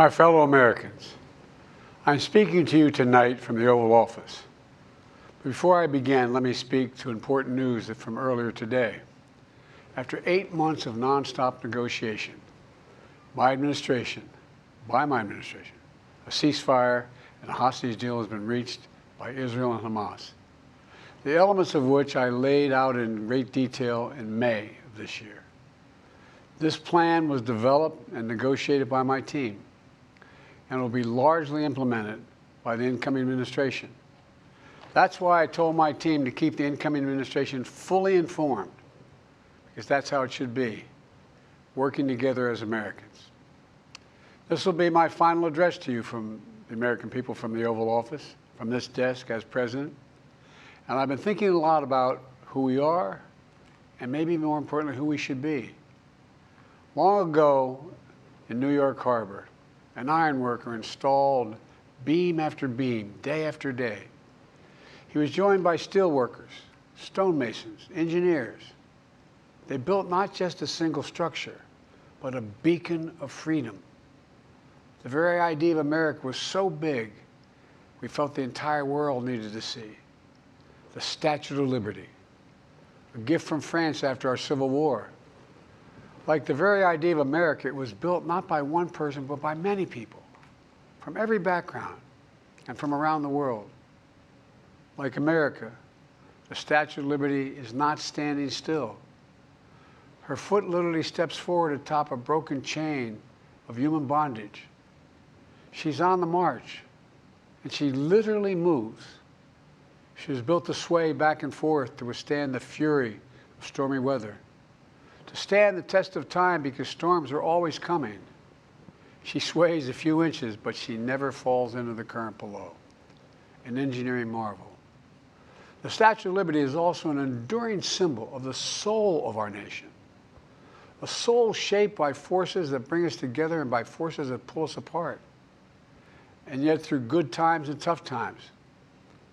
My fellow Americans, I'm speaking to you tonight from the Oval Office. Before I begin, let me speak to important news from earlier today. After 8 months of nonstop negotiation, by my administration, a ceasefire and a hostage deal has been reached by Israel and Hamas, the elements of which I laid out in great detail in May of this year. This plan was developed and negotiated by my team and will be largely implemented by the incoming administration. That's why I told my team to keep the incoming administration fully informed, because that's how it should be, working together as Americans. This will be my final address to you from the American people from the Oval Office, from this desk as president. And I've been thinking a lot about who we are and maybe more importantly, who we should be. Long ago in New York Harbor, an ironworker installed beam after beam, day after day. He was joined by steel workers, stonemasons, engineers. They built not just a single structure, but a beacon of freedom. The very idea of America was so big, we felt the entire world needed to see. The Statue of Liberty, a gift from France after our Civil War. Like the very idea of America, it was built not by one person, but by many people, from every background and from around the world. Like America, the Statue of Liberty is not standing still. Her foot literally steps forward atop a broken chain of human bondage. She's on the march, and she literally moves. She was built to sway back and forth to withstand the fury of stormy weather, to stand the test of time because storms are always coming. She sways a few inches, but she never falls into the current below. An engineering marvel. The Statue of Liberty is also an enduring symbol of the soul of our nation. A soul shaped by forces that bring us together and by forces that pull us apart. And yet through good times and tough times,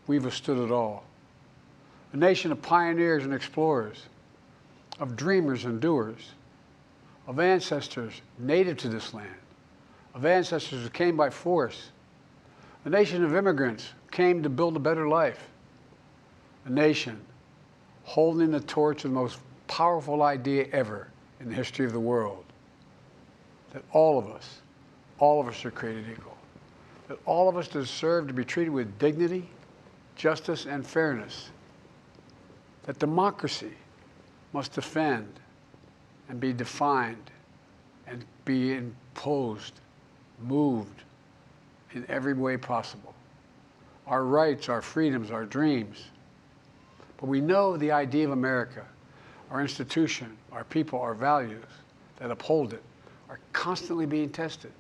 we've withstood it all. A nation of pioneers and explorers, of dreamers and doers, of ancestors native to this land, of ancestors who came by force, a nation of immigrants who came to build a better life, a nation holding the torch of the most powerful idea ever in the history of the world, that all of us are created equal, that all of us deserve to be treated with dignity, justice, and fairness, that democracy must defend and be defined and be imposed, moved in every way possible. Our rights, our freedoms, our dreams. But we know the idea of America, our institution, our people, our values that uphold it are constantly being tested.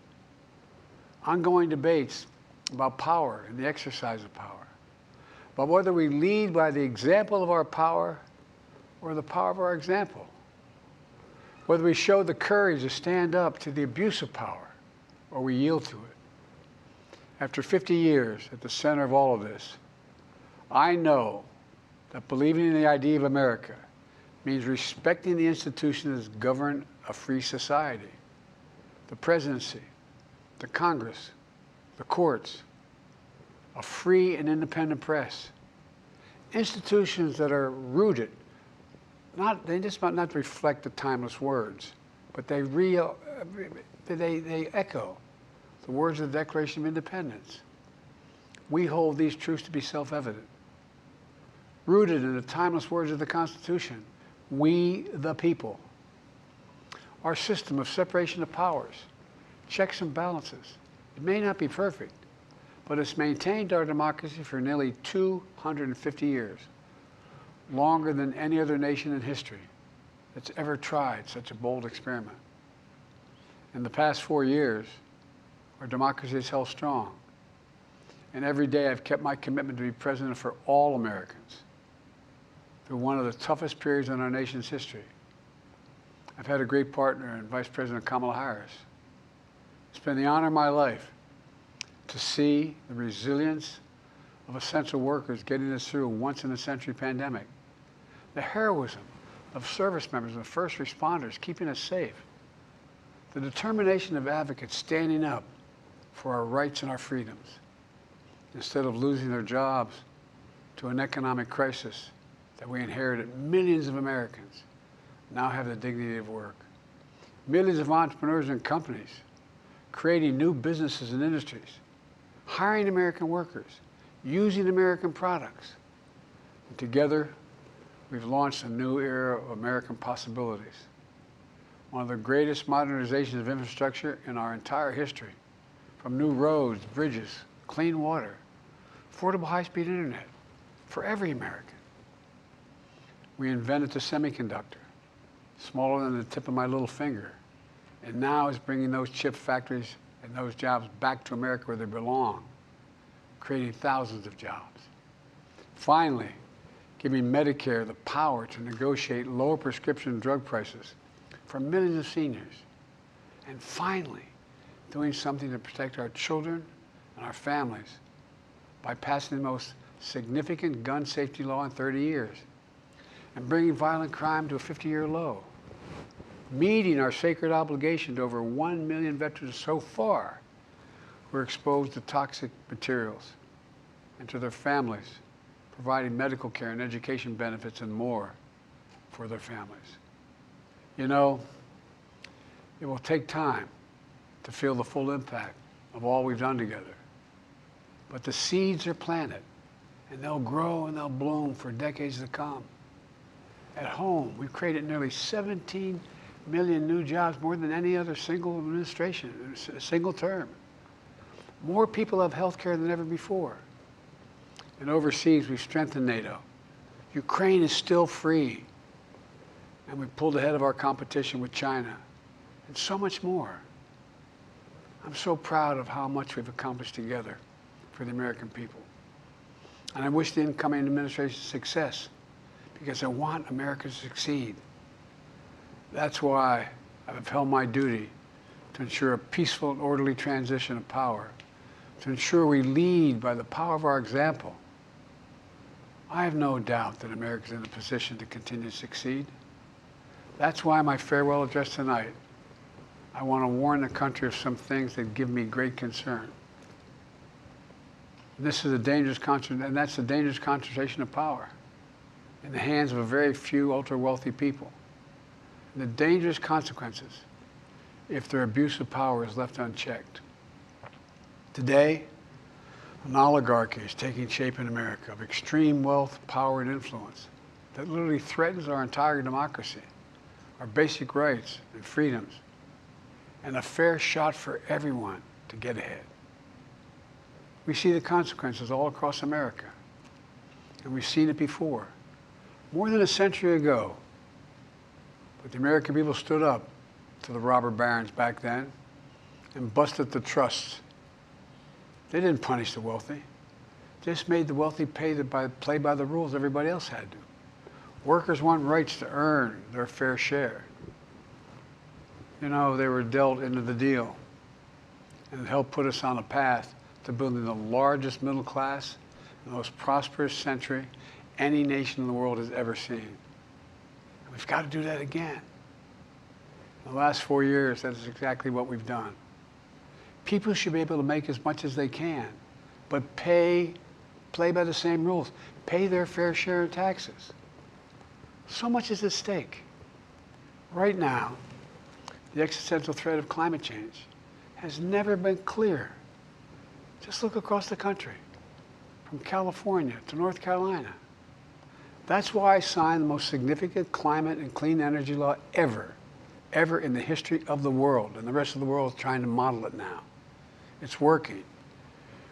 Ongoing debates about power and the exercise of power, but whether we lead by the example of our power or the power of our example, whether we show the courage to stand up to the abuse of power or we yield to it. After 50 years at the center of all of this, I know that believing in the idea of America means respecting the institutions that govern a free society, the presidency, the Congress, the courts, a free and independent press, institutions that are rooted, they just might not reflect the timeless words, but they echo the words of the Declaration of Independence. We hold these truths to be self-evident. Rooted in the timeless words of the Constitution, we the people. Our system of separation of powers, checks and balances, it may not be perfect, but it's maintained our democracy for nearly 250 years. Longer than any other nation in history that's ever tried such a bold experiment. In the past 4 years, our democracy has held strong. And every day I've kept my commitment to be president for all Americans through one of the toughest periods in our nation's history. I've had a great partner in Vice President Kamala Harris. It's been the honor of my life to see the resilience of essential workers getting us through a once-in-a-century pandemic. The heroism of service members and first responders keeping us safe. The determination of advocates standing up for our rights and our freedoms, instead of losing their jobs to an economic crisis that we inherited. Millions of Americans now have the dignity of work. Millions of entrepreneurs and companies creating new businesses and industries, hiring American workers, using American products. And together, we've launched a new era of American possibilities. One of the greatest modernizations of infrastructure in our entire history, from new roads, bridges, clean water, affordable high-speed internet for every American. We invented the semiconductor, smaller than the tip of my little finger, and now is bringing those chip factories and those jobs back to America where they belong, creating thousands of jobs. Finally, giving Medicare the power to negotiate lower prescription drug prices for millions of seniors. And finally, doing something to protect our children and our families by passing the most significant gun safety law in 30 years and bringing violent crime to a 50-year low, meeting our sacred obligation to over 1 million veterans so far who are exposed to toxic materials, and to their families, providing medical care and education benefits and more for their families. You know, it will take time to feel the full impact of all we've done together. But the seeds are planted, and they'll grow and they'll bloom for decades to come. At home, we've created nearly 17 million new jobs, more than any other single administration, a single term. More people have health care than ever before. And overseas, we've strengthened NATO. Ukraine is still free. And we've pulled ahead of our competition with China, and so much more. I'm so proud of how much we've accomplished together for the American people. And I wish the incoming administration success, because I want America to succeed. That's why I've upheld my duty to ensure a peaceful and orderly transition of power, to ensure we lead by the power of our example. I have no doubt that America is in a position to continue to succeed. That's why my farewell address tonight, I want to warn the country of some things that give me great concern. This is a dangerous and that's a dangerous concentration of power in the hands of a very few ultra-wealthy people. And the dangerous consequences if their abuse of power is left unchecked. Today, an oligarchy is taking shape in America of extreme wealth, power, and influence that literally threatens our entire democracy, our basic rights and freedoms, and a fair shot for everyone to get ahead. We see the consequences all across America, and we've seen it before, more than a century ago. But the American people stood up to the robber barons back then and busted the trusts. They didn't punish the wealthy, just made the wealthy play by the rules everybody else had to. Workers want rights to earn their fair share. You know, they were dealt into the deal, and it helped put us on a path to building the largest middle class, the most prosperous century any nation in the world has ever seen. And we've got to do that again. In the last 4 years, that is exactly what we've done. People should be able to make as much as they can, but play by the same rules, pay their fair share of taxes. So much is at stake. Right now, the existential threat of climate change has never been clearer. Just look across the country, from California to North Carolina. That's why I signed the most significant climate and clean energy law ever in the history of the world, and the rest of the world is trying to model it now. It's working,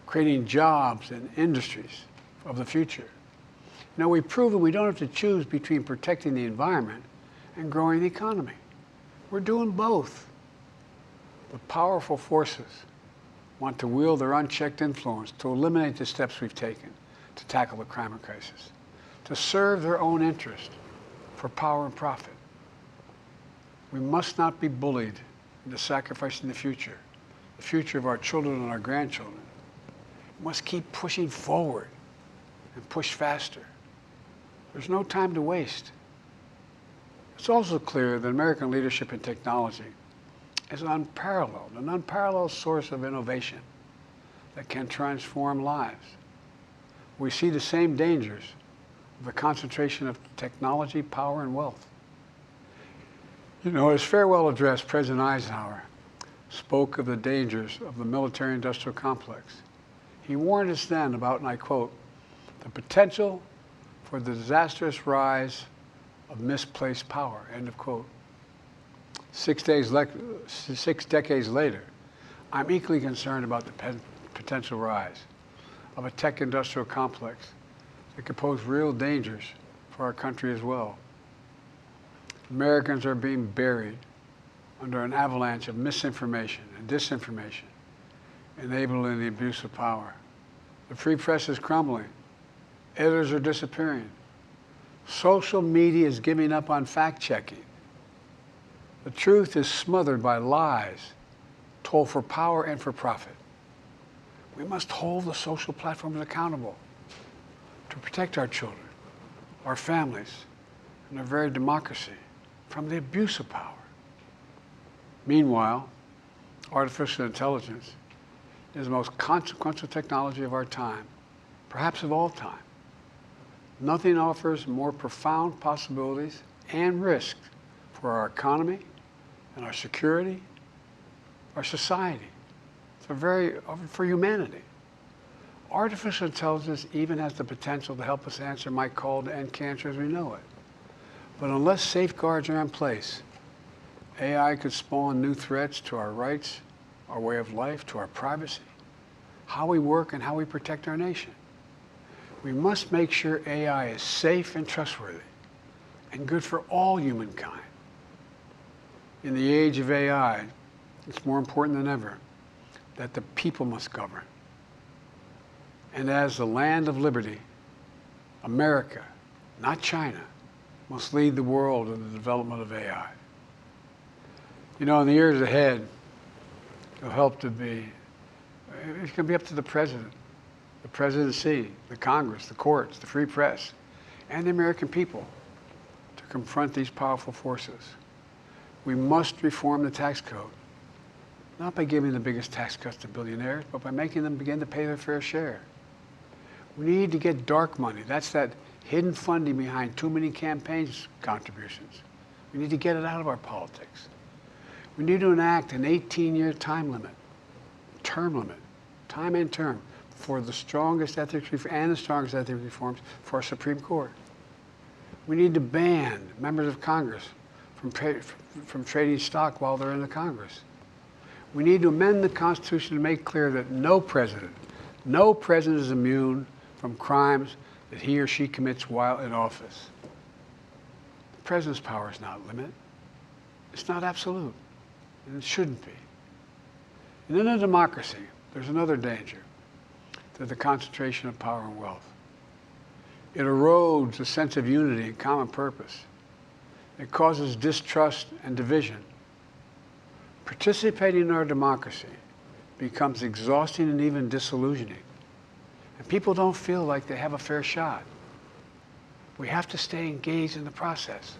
creating jobs and industries of the future. Now, we've proven we don't have to choose between protecting the environment and growing the economy. We're doing both. The powerful forces want to wield their unchecked influence to eliminate the steps we've taken to tackle the climate crisis, to serve their own interest for power and profit. We must not be bullied into sacrificing the future of our children and our grandchildren. We must keep pushing forward and push faster. There's no time to waste. It's also clear that American leadership in technology is an unparalleled source of innovation that can transform lives. We see the same dangers of the concentration of technology, power, and wealth. You know, his farewell address, President Eisenhower spoke of the dangers of the military-industrial complex. He warned us then about, and I quote, the potential for the disastrous rise of misplaced power, end of quote. 6 decades later, I'm equally concerned about the potential rise of a tech-industrial complex that could pose real dangers for our country as well. Americans are being buried under an avalanche of misinformation and disinformation, enabling the abuse of power. The free press is crumbling. Editors are disappearing. Social media is giving up on fact-checking. The truth is smothered by lies told for power and for profit. We must hold the social platforms accountable to protect our children, our families, and our very democracy from the abuse of power. Meanwhile, artificial intelligence is the most consequential technology of our time, perhaps of all time. Nothing offers more profound possibilities and risks for our economy and our security, our society, for humanity. Artificial intelligence even has the potential to help us answer my call to end cancer as we know it. But unless safeguards are in place, AI could spawn new threats to our rights, our way of life, to our privacy, how we work, and how we protect our nation. We must make sure AI is safe and trustworthy and good for all humankind. In the age of AI, it's more important than ever that the people must govern. And as the land of liberty, America, not China, must lead the world in the development of AI. You know, in the years ahead, it's going to be up to the president, the presidency, the Congress, the courts, the free press, and the American people to confront these powerful forces. We must reform the tax code, not by giving the biggest tax cuts to billionaires, but by making them begin to pay their fair share. We need to get dark money. That's that hidden funding behind too many campaigns contributions. We need to get it out of our politics. We need to enact an 18-year time and term, for the strongest ethics reforms for our Supreme Court. We need to ban members of Congress from trading stock while they're in the Congress. We need to amend the Constitution to make clear that no president is immune from crimes that he or she commits while in office. The president's power is not limited. It's not absolute, and it shouldn't be. And in a democracy, there's another danger to the concentration of power and wealth. It erodes a sense of unity and common purpose. It causes distrust and division. Participating in our democracy becomes exhausting and even disillusioning. And people don't feel like they have a fair shot. We have to stay engaged in the process.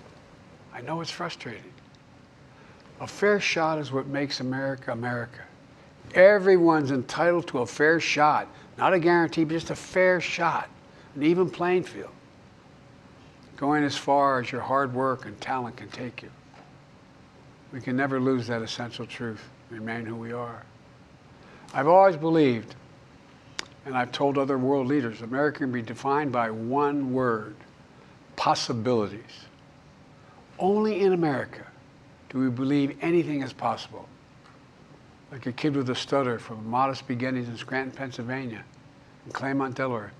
I know it's frustrating. A fair shot is what makes America, America. Everyone's entitled to a fair shot. Not a guarantee, but just a fair shot. An even playing field. Going as far as your hard work and talent can take you. We can never lose that essential truth, remain who we are. I've always believed, and I've told other world leaders, America can be defined by one word: possibilities. Only in America do we believe anything is possible. Like a kid with a stutter from modest beginnings in Scranton, Pennsylvania, and Claremont, Delaware,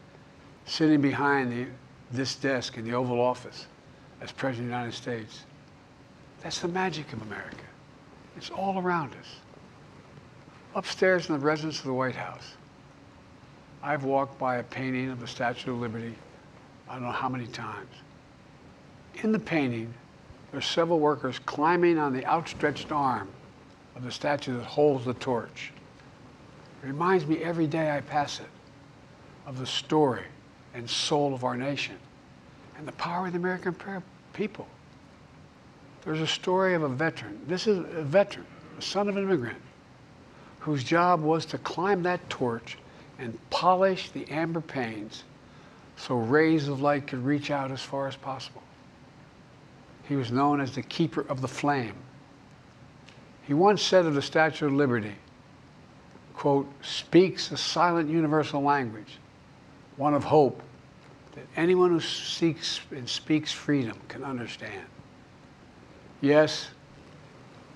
sitting behind this desk in the Oval Office as President of the United States. That's the magic of America. It's all around us. Upstairs in the residence of the White House, I've walked by a painting of the Statue of Liberty I don't know how many times. In the painting, there's several workers climbing on the outstretched arm of the statue that holds the torch. It reminds me every day I pass it of the story and soul of our nation and the power of the American people. There's a story of a veteran. This is a veteran the son of an immigrant, whose job was to climb that torch and polish the amber panes so rays of light could reach out as far as possible. He was known as the keeper of the flame. He once said of the Statue of Liberty, quote, "speaks a silent universal language, one of hope that anyone who seeks and speaks freedom can understand." Yes,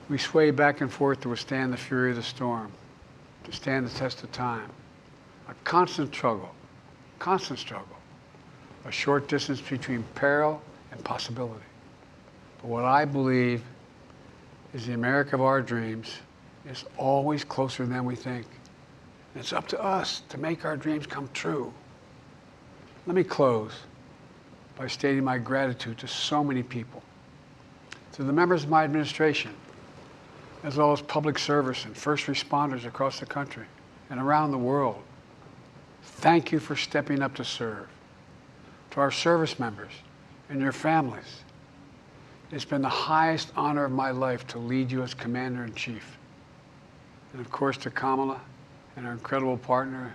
we sway back and forth to withstand the fury of the storm, to stand the test of time. A constant struggle, a short distance between peril and possibility. But what I believe is the America of our dreams is always closer than we think. And it's up to us to make our dreams come true. Let me close by stating my gratitude to so many people, to the members of my administration, as well as public service and first responders across the country and around the world. Thank you for stepping up to serve. To our service members and your families, it's been the highest honor of my life to lead you as Commander-in-Chief. And of course to Kamala and our incredible partner,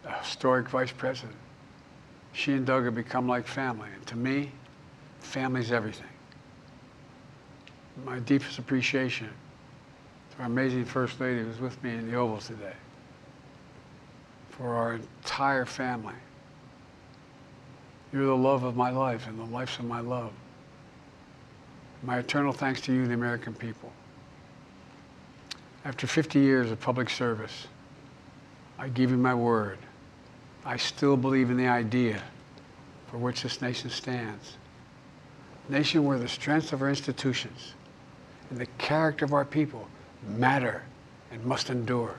the historic Vice President. She and Doug have become like family, and to me, family's everything. My deepest appreciation to our amazing First Lady who's with me in the Oval today, for our entire family. You're the love of my life and the lives of my love. My eternal thanks to you, the American people. After 50 years of public service, I give you my word. I still believe in the idea for which this nation stands. A nation where the strengths of our institutions and the character of our people matter and must endure.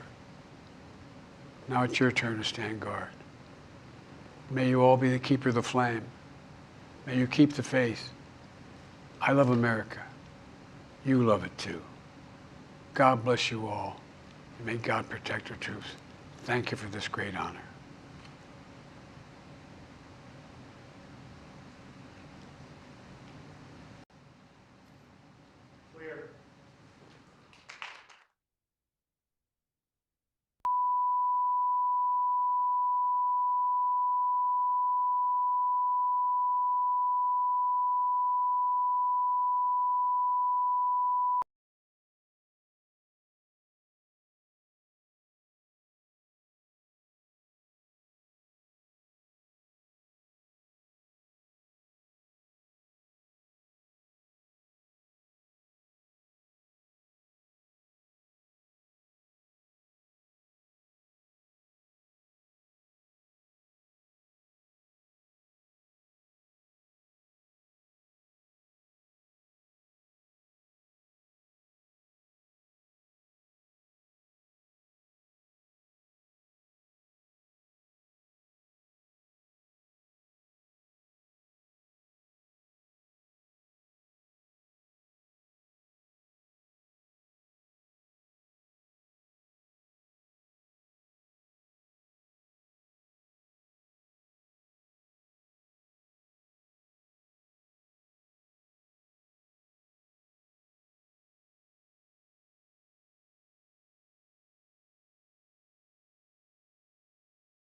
Now it's your turn to stand guard. May you all be the keeper of the flame. May you keep the faith. I love America. You love it too. God bless you all, and may God protect our troops. Thank you for this great honor.